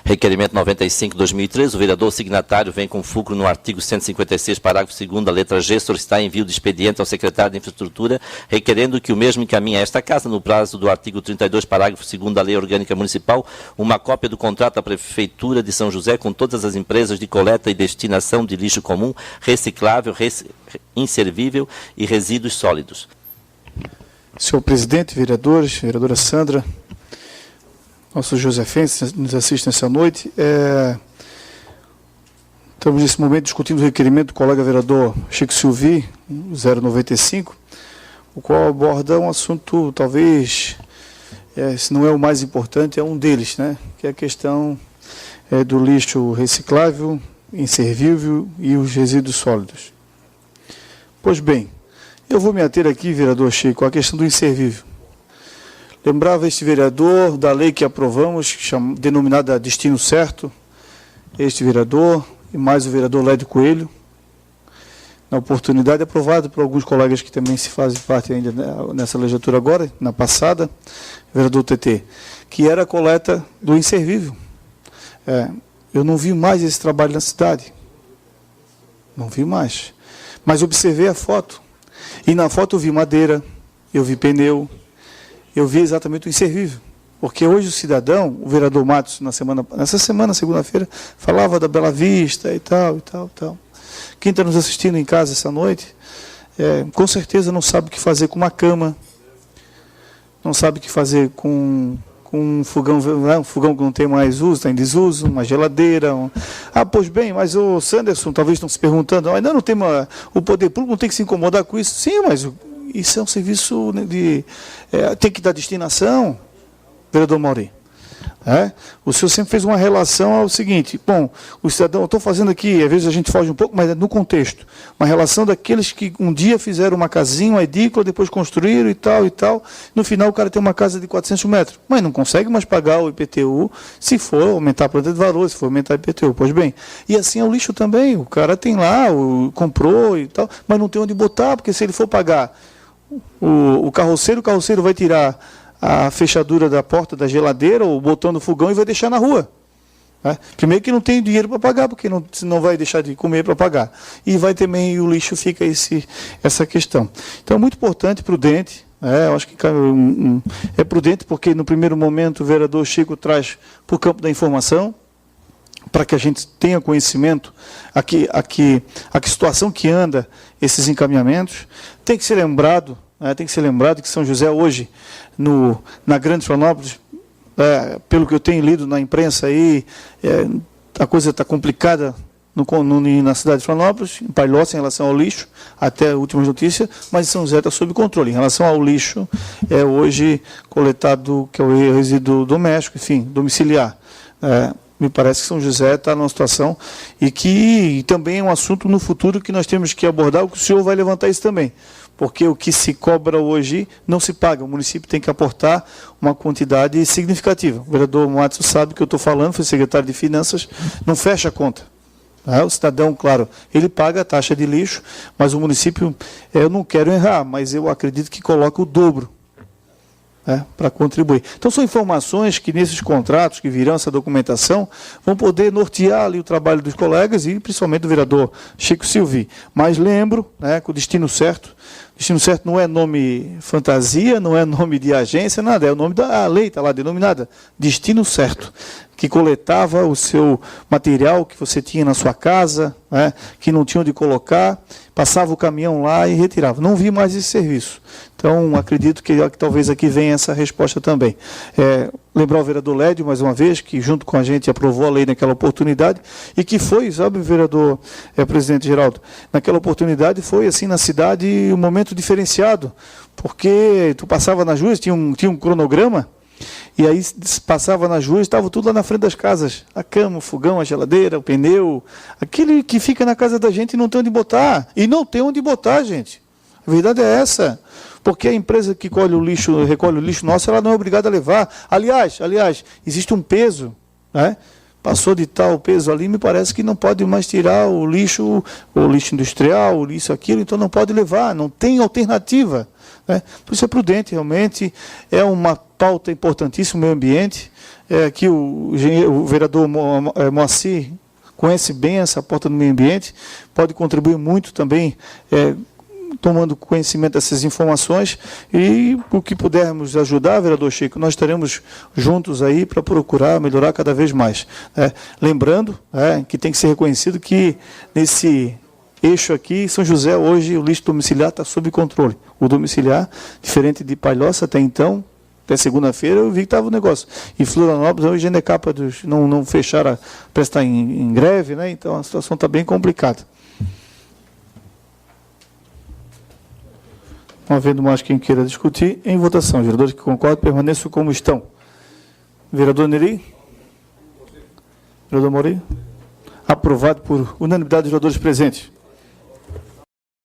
Requerimento 95/2013, o vereador signatário vem com fulcro no artigo 156, parágrafo 2º, a letra G, solicitar envio de expediente ao secretário de Infraestrutura, requerendo que o mesmo encaminhe a esta Casa, no prazo do artigo 32, parágrafo 2º da Lei Orgânica Municipal, uma cópia do contrato da Prefeitura de São José com todas as empresas de coleta e destinação de lixo comum, reciclável, inservível e resíduos sólidos. Senhor presidente, vereadores, vereadora Sandra, nossos josefenses nos assistem essa noite. Estamos nesse momento discutindo o requerimento do colega vereador Chico Silvi, 095, o qual aborda um assunto, talvez, se não é o mais importante, é um deles, né? Que é a questão do lixo reciclável, inservível e os resíduos sólidos. Pois bem, eu vou me ater aqui, vereador Chico, à questão do inservível. Lembrava este vereador da lei que aprovamos, denominada Destino Certo, este vereador e mais o vereador Lédio Coelho, na oportunidade aprovada por alguns colegas que também se fazem parte ainda nessa legislatura agora, na passada, vereador TT, que era a coleta do inservível. Eu não vi mais esse trabalho na cidade, não vi mais, mas observei a foto, e na foto eu vi madeira, eu vi pneu, eu vi exatamente o inservível. Porque hoje o cidadão, o vereador Matos, nessa semana, segunda-feira, falava da Bela Vista e tal, e tal, e tal. Quem está nos assistindo em casa essa noite, com certeza não sabe o que fazer com uma cama, não sabe o que fazer com um fogão que não tem mais uso, está em desuso, uma geladeira. Pois bem, mas o Sanderson, talvez estão se perguntando, ainda não tem o poder público não tem que se incomodar com isso. Sim, mas isso é um serviço tem que dar destinação, vereador Mauri. O senhor sempre fez uma relação ao seguinte, bom, o cidadão, eu estou fazendo aqui, às vezes a gente foge um pouco, mas é no contexto, uma relação daqueles que um dia fizeram uma casinha, uma edícula, depois construíram e tal, no final o cara tem uma casa de 400 metros, mas não consegue mais pagar o IPTU, se for aumentar a planta de valor, se for aumentar o IPTU, pois bem, e assim é o lixo também, o cara tem lá, comprou e tal, mas não tem onde botar, porque se ele for pagar o carroceiro vai tirar a fechadura da porta da geladeira, ou o botão do fogão e vai deixar na rua. Primeiro que não tem dinheiro para pagar, porque não vai deixar de comer para pagar. E vai também, o lixo fica essa questão. Então é muito importante, prudente, eu acho que é prudente porque no primeiro momento o vereador Chico traz para o campo da informação, para que a gente tenha conhecimento a que situação que anda esses encaminhamentos. Tem que ser lembrado que São José hoje, na Grande Florianópolis, pelo que eu tenho lido na imprensa aí, a coisa está complicada na cidade de Florianópolis, em Palhoça, em relação ao lixo, até a última notícia, mas São José está sob controle. Em relação ao lixo, hoje coletado, que é o resíduo doméstico, enfim, domiciliar. Me parece que São José está numa situação e que também é um assunto no futuro que nós temos que abordar, o senhor vai levantar isso também, porque o que se cobra hoje não se paga, o município tem que aportar uma quantidade significativa. O vereador Matos sabe o que eu estou falando, foi secretário de Finanças, não fecha a conta. O cidadão, claro, ele paga a taxa de lixo, mas o município, eu não quero errar, mas eu acredito que coloca o dobro para contribuir. Então, são informações que nesses contratos que virão, essa documentação, vão poder nortear ali o trabalho dos colegas e principalmente do vereador Chico Silvi. Mas lembro, que o Destino Certo não é nome fantasia, não é nome de agência, nada, é o nome da lei, está lá denominada, Destino Certo, que coletava o seu material que você tinha na sua casa, que não tinha onde colocar, passava o caminhão lá e retirava. Não vi mais esse serviço. Então, acredito que talvez aqui venha essa resposta também. Lembrar o vereador Lédio, mais uma vez, que junto com a gente aprovou a lei naquela oportunidade, e que foi, sabe, vereador, presidente Geraldo, naquela oportunidade foi, assim, na cidade, um momento diferenciado, porque tu passava nas ruas, tinha um cronograma, e aí passava nas ruas, estava tudo lá na frente das casas, a cama, o fogão, a geladeira, o pneu, aquele que fica na casa da gente e não tem onde botar, gente, a verdade é essa, porque a empresa que recolhe o lixo nosso, ela não é obrigada a levar, aliás, existe um peso, passou de tal peso ali, me parece que não pode mais tirar o lixo industrial, o lixo aquilo, então não pode levar, não tem alternativa. Por isso é prudente, realmente, é uma pauta importantíssima, o meio ambiente, Aqui o vereador Moacir conhece bem essa porta do meio ambiente, pode contribuir muito também, tomando conhecimento dessas informações, e o que pudermos ajudar, vereador Chico, nós estaremos juntos aí para procurar melhorar cada vez mais. Lembrando que tem que ser reconhecido que nesse eixo aqui, São José, hoje o lixo domiciliar está sob controle. O domiciliar, diferente de Palhoça até então, até segunda-feira eu vi que estava o negócio. E Florianópolis, hoje a capa não fecharam, parece estar em greve, né? Então a situação está bem complicada. Não havendo mais quem queira discutir, em votação. Vereadores que concordam, permaneçam como estão. Vereador Neri? Vereador Moreira? Aprovado por unanimidade dos vereadores presentes.